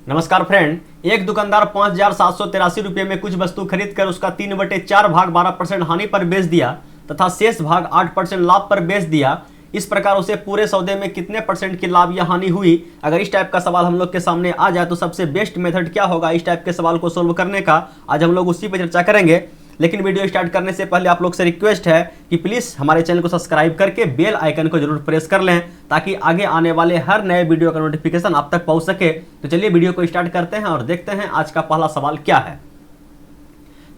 नमस्कार फ्रेंड, एक दुकानदार 5,783 रुपये में कुछ वस्तु खरीद कर उसका 3/4 भाग 12% हानि पर बेच दिया तथा शेष भाग 8% लाभ पर बेच दिया। इस प्रकार उसे पूरे सौदे में कितने परसेंट की लाभ या हानि हुई? अगर इस टाइप का सवाल हम लोग के सामने आ जाए तो सबसे बेस्ट मेथड क्या होगा इस टाइप के सवाल को सोल्व करने का, आज हम लोग उसी पर चर्चा करेंगे। लेकिन वीडियो स्टार्ट करने से पहले आप लोग से रिक्वेस्ट है कि प्लीज़ हमारे चैनल को सब्सक्राइब करके बेल आइकन को जरूर प्रेस कर लें ताकि आगे आने वाले हर नए वीडियो का नोटिफिकेशन आप तक पहुंच सके। तो चलिए वीडियो को स्टार्ट करते हैं और देखते हैं आज का पहला सवाल क्या है।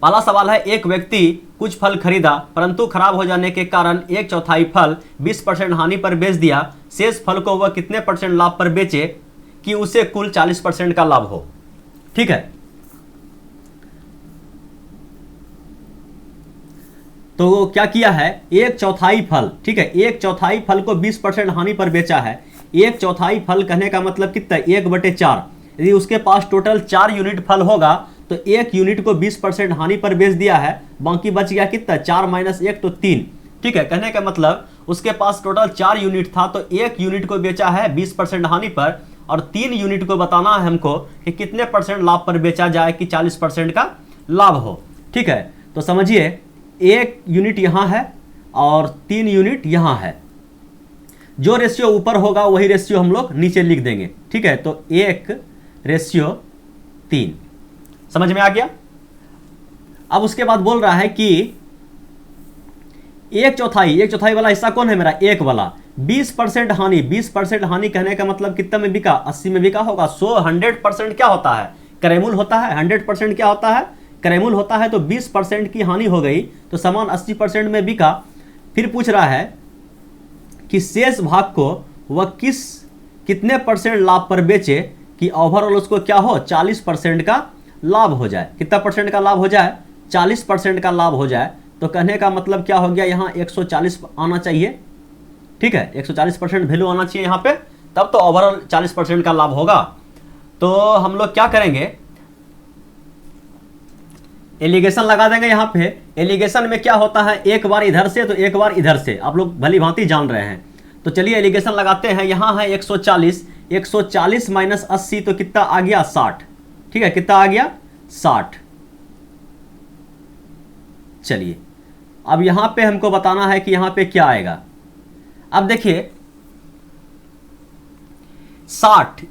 पहला सवाल है, एक व्यक्ति कुछ फल खरीदा परंतु खराब हो जाने के कारण 1/4 फल 20% हानि पर बेच दिया। शेष फल को वह कितने परसेंट लाभ पर बेचे कि उसे कुल 40% का लाभ हो? ठीक है, तो क्या किया है, 1/4 फल, ठीक है, 1/4 फल को 20% हानि पर बेचा है। 1/4 फल कहने का मतलब कितना, 1/4। यदि उसके पास टोटल 4 यूनिट फल होगा तो 1 यूनिट को 20% हानि पर बेच दिया है, बाकी बच गया कितना, 4 - 1 तो 3। ठीक है, कहने का मतलब उसके पास टोटल 4 यूनिट था तो 1 यूनिट को बेचा है 20% हानि पर और 3 यूनिट को बताना है हमको कि कितने परसेंट लाभ पर बेचा जाए कि 40% का लाभ हो। ठीक है, तो समझिए 1 यूनिट यहाँ है और 3 यूनिट यहाँ है। जो रेशियो ऊपर होगा वही रेशियो हम लोग नीचे लिख देंगे। ठीक है, तो 1/3 समझ में आ गया। अब उसके बाद बोल रहा है कि 1/4 वाला हिस्सा कौन है मेरा, 1 वाला, 20% हानि। 20% हानि कहने का मतलब कितना में बिका, 80 में बिका होगा। 100% क्या होता है, करेमुल होता है। 100% क्या होता है, करेमुल होता है। तो 20% की हानि हो गई तो सामान 80% में बिका। फिर पूछ रहा है कि शेष भाग को वह कितने परसेंट लाभ पर बेचे कि ओवरऑल उसको क्या हो, 40% का लाभ हो जाए। कितना परसेंट का लाभ हो जाए, 40% का लाभ हो जाए। तो कहने का मतलब क्या हो गया, यहाँ 140 आना चाहिए। ठीक है, 140% वैल्यू आना चाहिए यहाँ पे, तब तो ओवरऑल 40% का लाभ होगा। तो हम लोग क्या करेंगे, एलिगेशन लगा देंगे यहाँ पे। एलिगेशन में क्या होता है, एक बार इधर से तो एक बार इधर से, आप लोग भली भांति जान रहे हैं। तो चलिए एलिगेशन लगाते हैं। यहाँ है 140, 140 - 80 तो कितना आ गया, 60। ठीक है, कितना आ गया, 60। चलिए अब यहाँ पे हमको बताना है कि यहाँ पे क्या आएगा। अब देखिए 60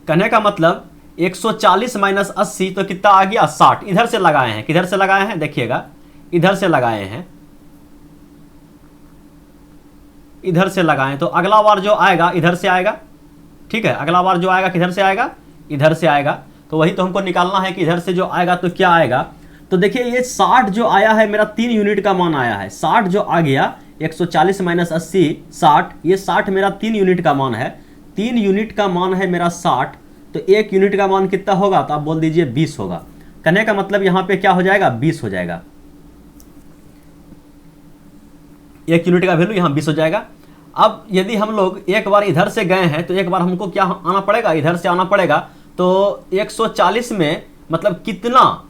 कहने का मतलब 140 - 80 तो कितना आ गया, 60। इधर से लगाए हैं, किधर से लगाए हैं देखिएगा, इधर से लगाए हैं, इधर से लगाए। तो अगला बार जो आएगा इधर से आएगा। ठीक है, अगला बार जो आएगा किधर से आएगा, इधर से आएगा। तो वही तो हमको निकालना है कि इधर से जो आएगा तो क्या आएगा। तो देखिए ये 60 जो आया है मेरा 3 यूनिट का मान आया है। 60 जो आ गया, 140 - 80 60, ये 60 मेरा 3 यूनिट का मान है। 3 यूनिट का मान है मेरा 60, तो 1 यूनिट का मान कितना होगा, तो आप बोल दीजिए 20 होगा। कहने का मतलब यहाँ पे क्या हो जाएगा, 20 हो जाएगा। 1 यूनिट का वैल्यू यहाँ 20 हो जाएगा। अब यदि हम लोग एक बार इधर से गए हैं तो एक बार हमको क्या आना पड़ेगा, इधर से आना पड़ेगा। तो 140 में मतलब कितना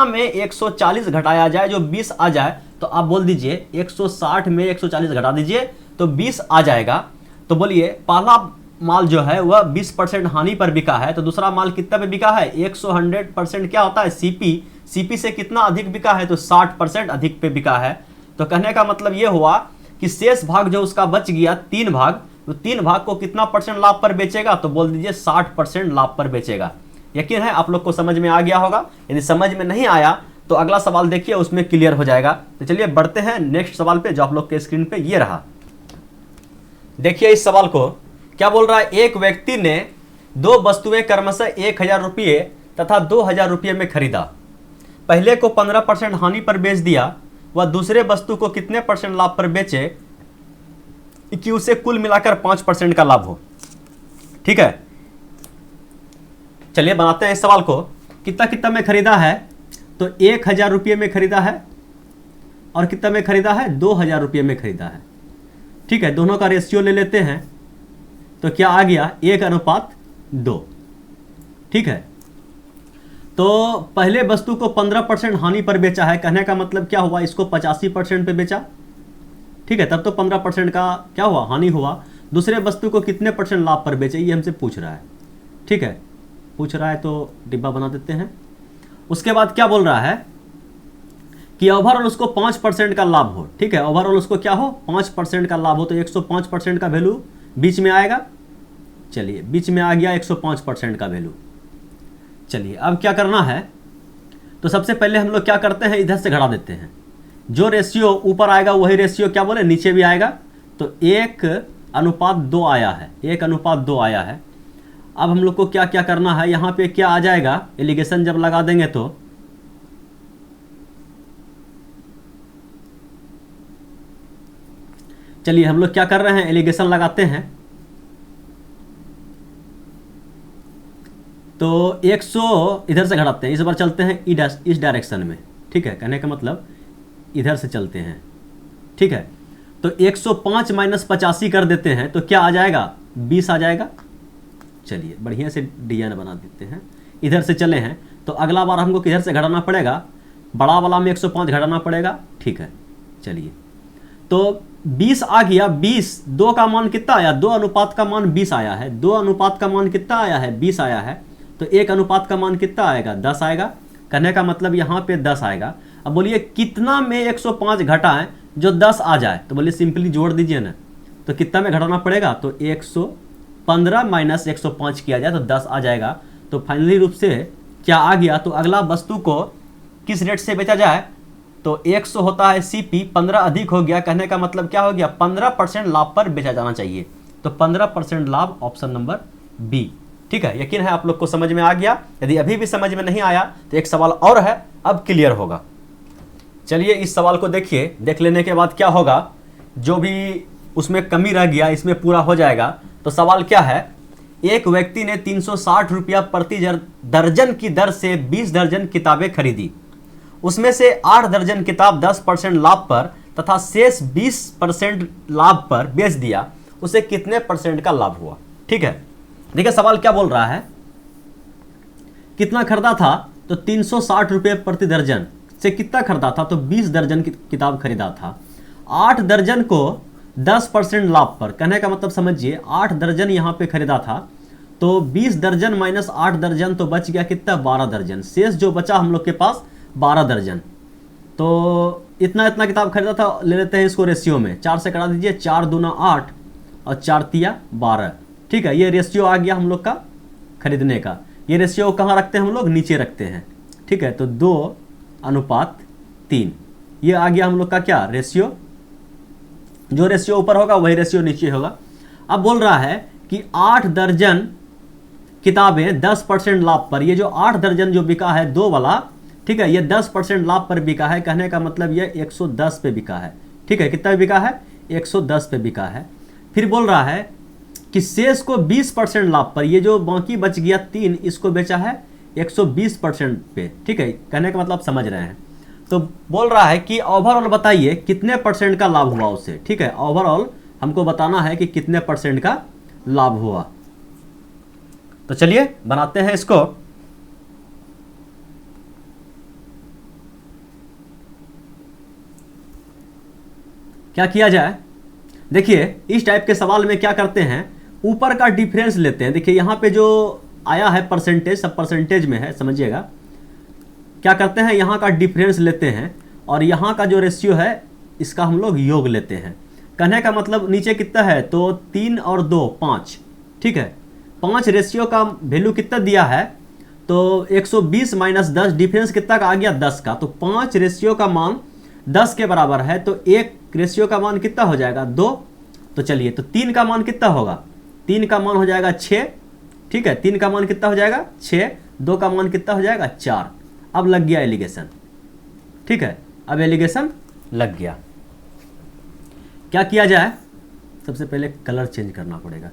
में 140 घटाया जाए जो 20 आ जाए, तो आप बोल दीजिए 160 में 140 घटा दीजिए तो 20 आ जाएगा। तो बोलिए पहला माल जो है वह 20% हानि पर बिका है, तो दूसरा माल कितना पे बिका है, 100% क्या होता है, सीपी से कितना अधिक बिका है, तो 60% अधिक पे बिका है। तो कहने का मतलब ये हुआ कि शेष भाग जो उसका बच गया 3 भाग, तो 3 भाग को कितना परसेंट लाभ पर बेचेगा, तो बोल दीजिए 60% लाभ पर बेचेगा। यकीन है आप लोग को समझ में आ गया होगा। यदि समझ में नहीं आया तो अगला सवाल देखिए, उसमें क्लियर हो जाएगा। तो चलिए बढ़ते हैं नेक्स्ट सवाल पे जो आप लोग के स्क्रीन पे ये रहा। देखिए इस सवाल को क्या बोल रहा है, एक व्यक्ति ने 2 वस्तुएं क्रमशः 1000 रुपये तथा 2000 रुपये में खरीदा। पहले को 15% हानि पर बेच दिया, वह दूसरे वस्तु को कितने परसेंट लाभ पर बेचे कि उसे कुल मिलाकर 5% का लाभ हो। ठीक है, चलिए बनाते हैं इस सवाल को। कितना में खरीदा है, तो 1000 रुपये में खरीदा है और कितना में खरीदा है, 2000 रुपये में खरीदा है। ठीक है, दोनों का रेशियो ले लेते हैं तो क्या आ गया, 1:2। ठीक है, तो पहले वस्तु को 15% हानि पर बेचा है, कहने का मतलब क्या हुआ, इसको 85% पे बेचा। ठीक है, तब तो 15% का क्या हुआ, हानि हुआ। दूसरे वस्तु को कितने परसेंट लाभ पर बेचे ये हमसे पूछ रहा है। ठीक है, पूछ रहा है तो डिब्बा बना देते हैं। उसके बाद क्या बोल रहा है कि ओवरऑल उसको 5% का लाभ हो। ठीक है, ओवरऑल उसको क्या हो, 5% का लाभ हो, तो 105% का वैल्यू बीच में आएगा। चलिए, बीच में आ गया 105% का वैल्यू। चलिए, अब क्या करना है, तो सबसे पहले हम लोग क्या करते हैं, इधर से घटा देते हैं। जो रेशियो ऊपर आएगा वही रेशियो क्या बोले नीचे भी आएगा, तो 1:2 आया है, 1:2 आया है। अब हम लोग को क्या क्या करना है, यहाँ पे क्या आ जाएगा, एलिगेशन जब लगा देंगे तो चलिए हम लोग क्या कर रहे हैं, एलिगेशन लगाते हैं। तो 100 इधर से घटाते हैं, इस बार चलते हैं इस डायरेक्शन में। ठीक है, कहने का मतलब इधर से चलते हैं। ठीक है, तो 105 माइनस 85 कर देते हैं तो क्या आ जाएगा, 20 आ जाएगा। चलिए बढ़िया से डिजाइन बना देते हैं। इधर से चले हैं तो अगला बार हमको किधर से घटाना पड़ेगा, बड़ा वाला में 105 घटाना पड़ेगा। ठीक है, चलिए तो 20 आ गया। 20 2 का मान कितना आया, 2 अनुपात का मान 20 आया है। 2 अनुपात का मान कितना आया है, 20 आया है। तो 1 अनुपात का मान कितना आएगा, 10 आएगा। कहने का मतलब यहाँ पे 10 आएगा। अब बोलिए कितना में 105 घटाएं जो 10 आ जाए, तो बोलिए सिंपली जोड़ दीजिए ना। तो कितना में घटाना पड़ेगा, तो 115 माइनस 105 किया जाए तो 10 आ जाएगा। तो फाइनली रूप से क्या आ गया, तो अगला वस्तु को किस रेट से बेचा जाए, तो 100 होता है CP, 15 अधिक हो गया। कहने का मतलब क्या हो गया, 15% लाभ पर बेचा जाना चाहिए। तो 15% लाभ, ऑप्शन नंबर बी। ठीक है, यकीन है आप लोग को समझ में आ गया। यदि अभी भी समझ में नहीं आया तो एक सवाल और है, अब क्लियर होगा। चलिए इस सवाल को देखिए, देख लेने के बाद क्या होगा, जो भी उसमें कमी रह गया इसमें पूरा हो जाएगा। तो सवाल क्या है, एक व्यक्ति ने 360 रुपया प्रति दर्जन की दर से 20 दर्जन किताबें खरीदी। उसमें से 8 दर्जन किताब 10% लाभ पर तथा शेष 20% लाभ पर बेच दिया। उसे कितने % का लाभ हुआ। ठीक है, देखिए सवाल क्या बोल रहा है, कितना खरीदा था, तो 360 रुपये प्रति दर्जन से कितना खरीदा था, तो 20 दर्जन की किताब खरीदा था। 8 दर्जन को 10% लाभ पर, कहने का मतलब समझिए 8 दर्जन यहाँ पे खरीदा था, तो 20 दर्जन माइनस 8 दर्जन तो बच गया कितना, 12 दर्जन। शेष जो बचा हम लोग के पास 12 दर्जन। तो इतना किताब खरीदा था, ले लेते हैं इसको रेशियो में, 4 से करा दीजिए, 4 दूना 8 और 4 तिया 12। ठीक है, ये रेशियो आ गया हम लोग का खरीदने का। ये रेशियो कहाँ रखते हैं हम लोग, नीचे रखते हैं। ठीक है, तो 2:3 ये आ गया हम लोग का क्या, रेशियो। जो रेशियो ऊपर होगा वही रेशियो नीचे होगा। अब बोल रहा है कि 8 दर्जन किताबें 10% लाभ पर, ये जो 8 दर्जन जो बिका है, 2 वाला, ठीक है, ये 10% लाभ पर बिका है। कहने का मतलब ये 110 पे बिका है। ठीक है, कितना बिका है, 110 पे बिका है। फिर बोल रहा है कि शेष को 20% लाभ पर, ये जो बाकी बच गया 3, इसको बेचा है 120% पे। ठीक है, कहने का मतलब समझ रहे हैं। तो बोल रहा है कि ओवरऑल बताइए कितने % का लाभ हुआ उसे। ठीक है, ओवरऑल हमको बताना है कि कितने % का लाभ हुआ। तो चलिए बनाते हैं इसको। क्या किया जाए, देखिए इस टाइप के सवाल में क्या करते हैं, ऊपर का डिफरेंस लेते हैं। देखिए यहाँ पे जो आया है परसेंटेज, सब परसेंटेज में है, समझिएगा। क्या करते हैं, यहाँ का डिफरेंस लेते हैं और यहाँ का जो रेशियो है इसका हम लोग योग लेते हैं। कहने का मतलब नीचे कितना है, तो 3 और 2 5। ठीक है, 5 रेशियो का वैल्यू कितना दिया है, तो 120 माइनस 10, डिफरेंस कितना का आ गया, 10 का। तो 5 रेशियो का मान 10 के बराबर है, तो 1 रेशियो का मान कितना हो जाएगा, 2। तो चलिए, तो 3 का मान कितना होगा, 3 का मान हो जाएगा 6। ठीक है, 3 का मान कितना हो जाएगा 6, 2 का मान कितना हो जाएगा 4। अब लग गया एलिगेशन। ठीक है, अब एलिगेशन लग गया। क्या किया जाए, सबसे पहले कलर चेंज करना पड़ेगा।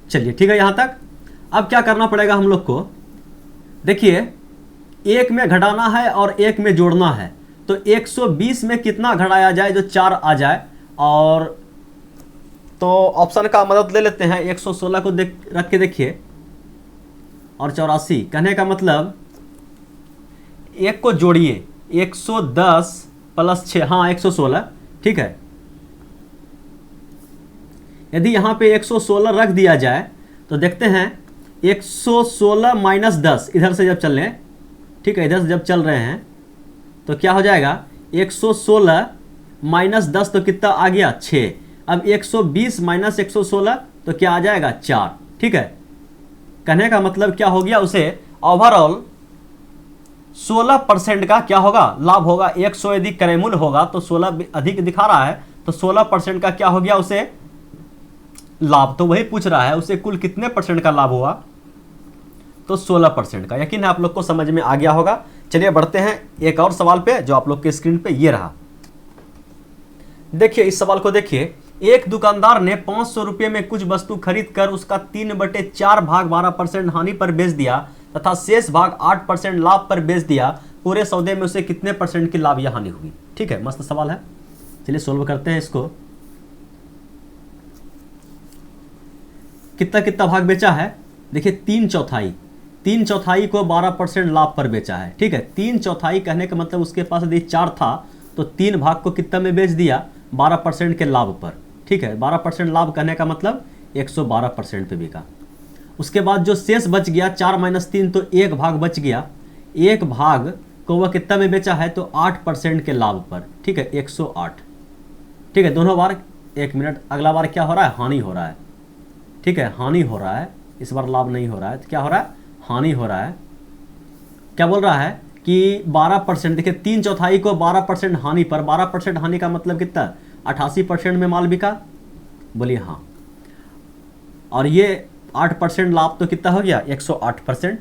चलिए ठीक है, यहां तक। अब क्या करना पड़ेगा हम लोग को, देखिए एक में घटाना है और एक में जोड़ना है। तो 120 में कितना घटाया जाए जो 4 आ जाए, और तो ऑप्शन का मदद ले लेते हैं। 116 को रख के देखिए और 84। कहने का मतलब एक को जोड़िए, 110 प्लस 6, हाँ 116। ठीक है, यदि यहाँ पे 116 रख दिया जाए तो देखते हैं 116 माइनस 10 इधर से जब चल रहे हैं, ठीक है, इधर से जब चल रहे हैं तो क्या हो जाएगा 116 माइनस 10 तो कितना आ गया 6। अब 120 माइनस 116 तो क्या आ जाएगा 4। ठीक है, कहने का मतलब क्या हो गया, उसे ओवरऑल 16% का क्या होगा लाभ होगा। 100 यदि क्रय मूल्य होगा तो 16 अधिक दिखा रहा है तो 16% का क्या हो गया उसे लाभ। तो वही पूछ रहा है उसे कुल कितने परसेंट का लाभ हुआ, तो 16% का। यकीन है आप लोग को समझ में आ गया होगा। चलिए बढ़ते हैं एक और सवाल पे जो आप लोग के स्क्रीन पे ये रहा। देखिए इस सवाल को देखिए, एक दुकानदार ने 500 रुपये में कुछ वस्तु खरीद कर उसका 3/4 भाग 12% हानि पर बेच दिया तथा शेष भाग 8% लाभ पर बेच दिया। पूरे सौदे में उसे कितने परसेंट की लाभ या हानि हुई। ठीक है, मस्त सवाल है, चलिए सोल्व करते हैं इसको। कितना कितना भाग बेचा है, देखिए 3/4 को 12% लाभ पर बेचा है। ठीक है, 3/4 कहने का मतलब उसके पास यदि 4 था तो 3 भाग को कितना में बेच दिया 12% के लाभ पर। ठीक है, 12% लाभ कहने का मतलब 112% पे बिका। उसके बाद जो शेष बच गया 4 - 3 तो 1 भाग बच गया, 1 भाग को वह कितना में बेचा है तो 8% के लाभ पर। ठीक है, 108। ठीक है, दोनों बार 1 मिनट, अगला बार क्या हो रहा है हानि हो रहा है। ठीक है, हानि हो रहा है, इस बार लाभ नहीं हो रहा है, तो क्या हो रहा है हानि हो रहा है। क्या बोल रहा है कि 12%, देखिए 3/4 को 12% हानि पर, 12% हानि का मतलब कितना 88% में माल बिका, बोलिए हाँ। और ये 8% लाभ तो कितना हो गया 108%।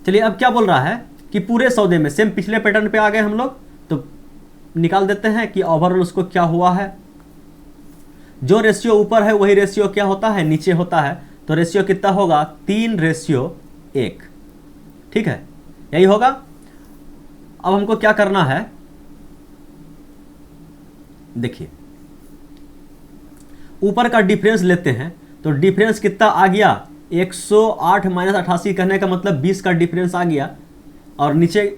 चलिए अब क्या बोल रहा है कि पूरे सौदे में, सेम पिछले पैटर्न पे आ गए हम लोग, तो निकाल देते हैं कि ओवरऑल उसको क्या हुआ है। जो रेशियो ऊपर है वही रेशियो क्या होता है नीचे होता है, तो रेशियो कितना होगा 3:1। ठीक है, यही होगा। अब हमको क्या करना है, देखिए ऊपर का डिफरेंस लेते हैं तो डिफरेंस कितना आ गया 108 - 88 कहने का मतलब 20 का डिफरेंस आ गया। और नीचे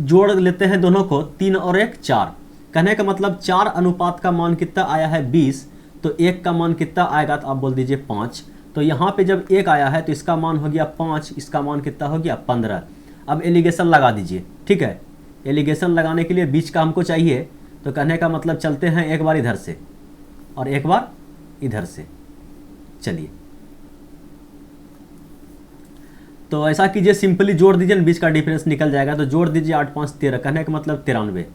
जोड़ लेते हैं दोनों को, 3 और 1 4 कहने का मतलब 4 अनुपात का मान कितना आया है 20, तो 1 का मान कितना आएगा तो आप बोल दीजिए 5। तो यहाँ पे जब 1 आया है तो इसका मान हो गया 5, इसका मान कितना हो गया 15। अब एलिगेशन लगा दीजिए। ठीक है, एलिगेशन लगाने के लिए बीच का हमको चाहिए, तो कहने का मतलब चलते हैं एक बार इधर से और एक बार इधर से। चलिए तो ऐसा कीजिए, सिंपली जोड़ दीजिए, बीच का डिफरेंस निकल जाएगा। तो जोड़ दीजिए 8 5 13, कहने का मतलब 93।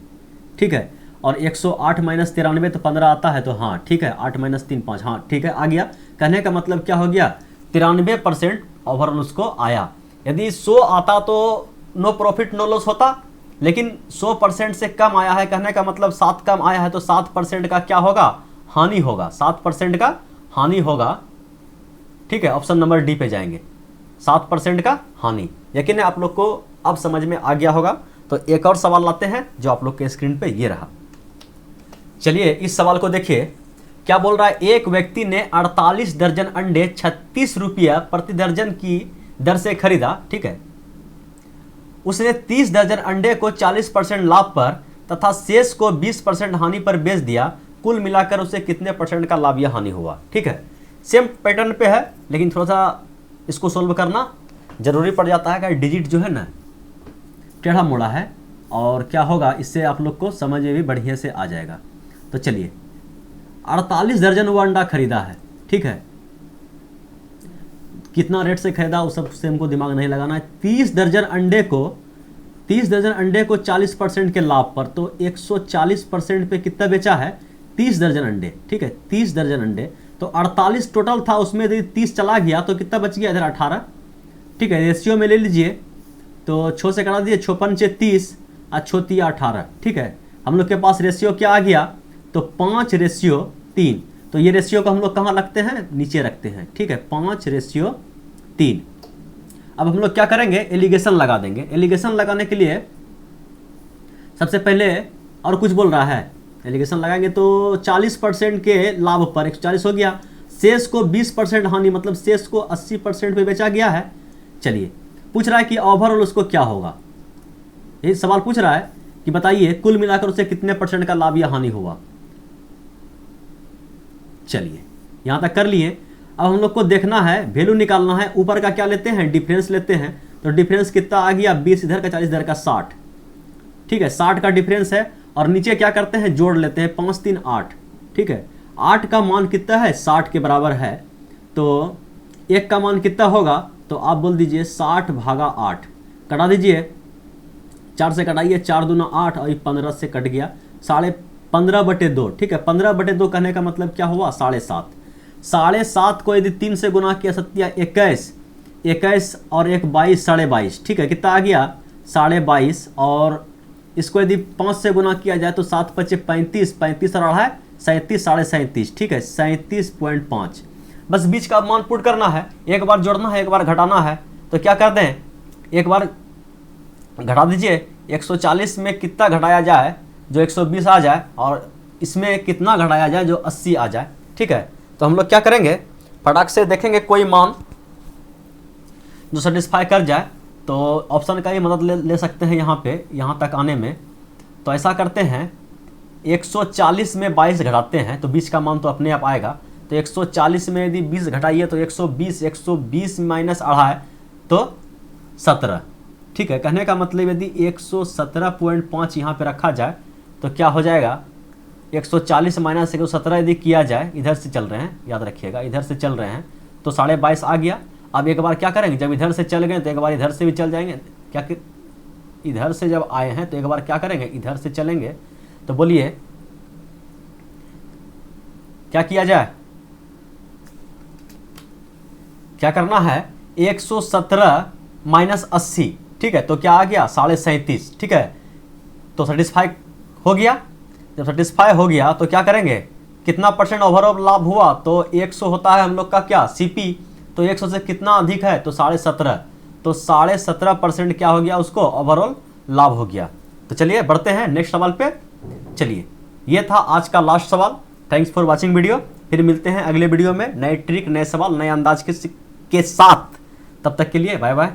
ठीक है, और 108 - 93 तो 15 आता है, तो हाँ ठीक है, 8 - 3 5, हाँ ठीक है आ गया। कहने का मतलब क्या हो गया 93% ओवरऑल उसको आया। यदि 100 आता तो नो प्रॉफिट नो लॉस होता, लेकिन 100% से कम आया है, कहने का मतलब 7 कम आया है, तो 7% का क्या होगा हानि होगा, 7% का हानि होगा। ठीक है, ऑप्शन नंबर डी पे जाएंगे, 7% का हानि। यकीन है आप लोग को अब समझ में आ गया होगा। तो एक और सवाल लाते हैं जो आप लोग के स्क्रीन पे ये रहा। चलिए इस सवाल को देखिए, क्या बोल रहा है, एक व्यक्ति ने 48 दर्जन अंडे 36 रुपया प्रति दर्जन की दर से खरीदा। ठीक है, उसने 30 दर्जन अंडे को 40% लाभ पर तथा शेष को 20% हानि पर बेच दिया। कुल मिलाकर उसे कितने % का लाभ या हानि हुआ। ठीक है, सेम पैटर्न पे है, लेकिन थोड़ा सा इसको सोल्व करना जरूरी पड़ जाता है कि डिजिट जो है ना टेढ़ा मोड़ा है, और क्या होगा इससे आप लोग को समझ में भी बढ़िया से आ जाएगा। तो चलिए 48 दर्जन वो अंडा खरीदा है। ठीक है, कितना रेट से खरीदा उस सब से हमको दिमाग नहीं लगाना है। 30 दर्जन अंडे को 40% के लाभ पर, तो 140% पे कितना बेचा है 30 दर्जन अंडे। ठीक है, 30 दर्जन अंडे, तो 48 टोटल था, उसमें यदि 30 चला गया तो कितना बच गया इधर 18। ठीक है, रेशियो में ले लीजिए, तो 6 से करा दीजिए, 6 5 30 और 6 3 18। ठीक है, हम लोग के पास रेशियो क्या आ गया तो 5:3। तो ये रेशियो को हम लोग कहाँ रखते हैं, नीचे रखते हैं। ठीक है, 5:3। अब हम लोग क्या करेंगे, एलिगेशन लगा देंगे। एलिगेशन लगाने के लिए सबसे पहले, और कुछ बोल रहा है, एलिगेशन लगाएंगे तो 40% के लाभ पर 140 हो गया, शेष को 20% हानि, मतलब शेष को 80% पे बेचा गया है। चलिए पूछ रहा है कि ओवरऑल उसको क्या होगा, यही सवाल पूछ रहा है कि बताइए कुल मिलाकर उसे कितने % का लाभ या हानि हुआ। चलिए यहां तक कर लिए। अब हम लोग को देखना है, वैल्यू निकालना है, ऊपर का क्या लेते हैं, डिफरेंस लेते हैं। तो डिफरेंस कितना आ गया, 20 इधर का 40 इधर का 60, ठीक है, 60 का डिफरेंस है। और नीचे क्या करते हैं, जोड़ लेते हैं, 5 3 8, ठीक है। 8 का मान कितना है, 60 के बराबर है। तो 1 का मान कितना होगा, तो आप बोल दीजिए 60 भागा 8, कटा दीजिए, 4 से कटाइए, 4 दूना 8 और 15 से कट गया, 15/2, ठीक है। 15/2 कहने का मतलब क्या हुआ, 7.5। 7.5 को यदि 3 से गुना किया, 7 21, 21 और 1 22, 22.5, ठीक है। कितना आ गया, 22.5। और इसको यदि 5 से गुना किया जाए तो 7 5 35, 35 और 2.5 37, 37.5, ठीक है, 37.5। बस बीच का मान पुट करना है, एक बार जोड़ना है, एक बार घटाना है। तो क्या करते हैं, एक बार घटा दीजिए, 140 में कितना घटाया जाए जो 120 आ जाए, और इसमें कितना घटाया जाए जो 80 आ जाए, ठीक है। तो हम लोग क्या करेंगे, फटाक से देखेंगे कोई मान जो सेटिस्फाई कर जाए, तो ऑप्शन का ही मदद ले सकते हैं यहाँ पे, यहाँ तक आने में। तो ऐसा करते हैं, 140 में 22 घटाते हैं तो 20 का मान तो अपने आप आएगा। तो 140 में यदि 20 घटाइए तो 120, 120 माइनस 2.5 तो 17, ठीक है। कहने का मतलब यदि 117.5 यहाँ पे रखा जाए तो क्या हो जाएगा, 140 माइनस 117 यदि किया जाए, इधर से चल रहे हैं, याद रखिएगा, इधर से चल रहे हैं, तो 22.5 आ गया। अब एक बार क्या करेंगे, जब इधर से चल गए तो एक बार इधर से भी चल जाएंगे, क्या कि इधर से जब आए हैं तो एक बार क्या करेंगे, इधर से चलेंगे। तो बोलिए क्या किया जाए, क्या करना है, 117 माइनस 80, ठीक है। तो क्या आ गया, 37.5, ठीक है। तो सेटिस्फाई हो गया। जब सेटिस्फाई हो गया तो क्या करेंगे, कितना परसेंट ओवरऑल लाभ हुआ, तो 100 होता है हम लोग का क्या, सीपी। तो 100 से कितना अधिक है, तो 17.5, तो 17.5% क्या हो गया, उसको ओवरऑल लाभ हो गया। तो चलिए बढ़ते हैं नेक्स्ट सवाल पे। चलिए, ये था आज का लास्ट सवाल। Thanks for watching video. फिर मिलते हैं अगले वीडियो में नए ट्रिक, नए सवाल, नए अंदाज के साथ। तब तक के लिए बाय बाय।